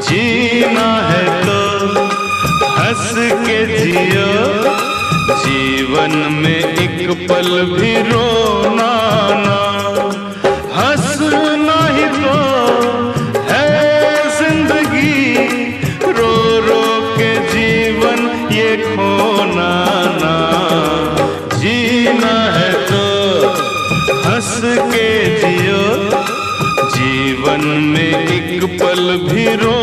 जीना है तो हंस के जियो, जीवन में एक पल भी रोना ना। हंसना ही तो है जिंदगी, रो रो के जीवन ये खोना ना। जीना है तो हंस के जियो, जीवन में एक पल भी रो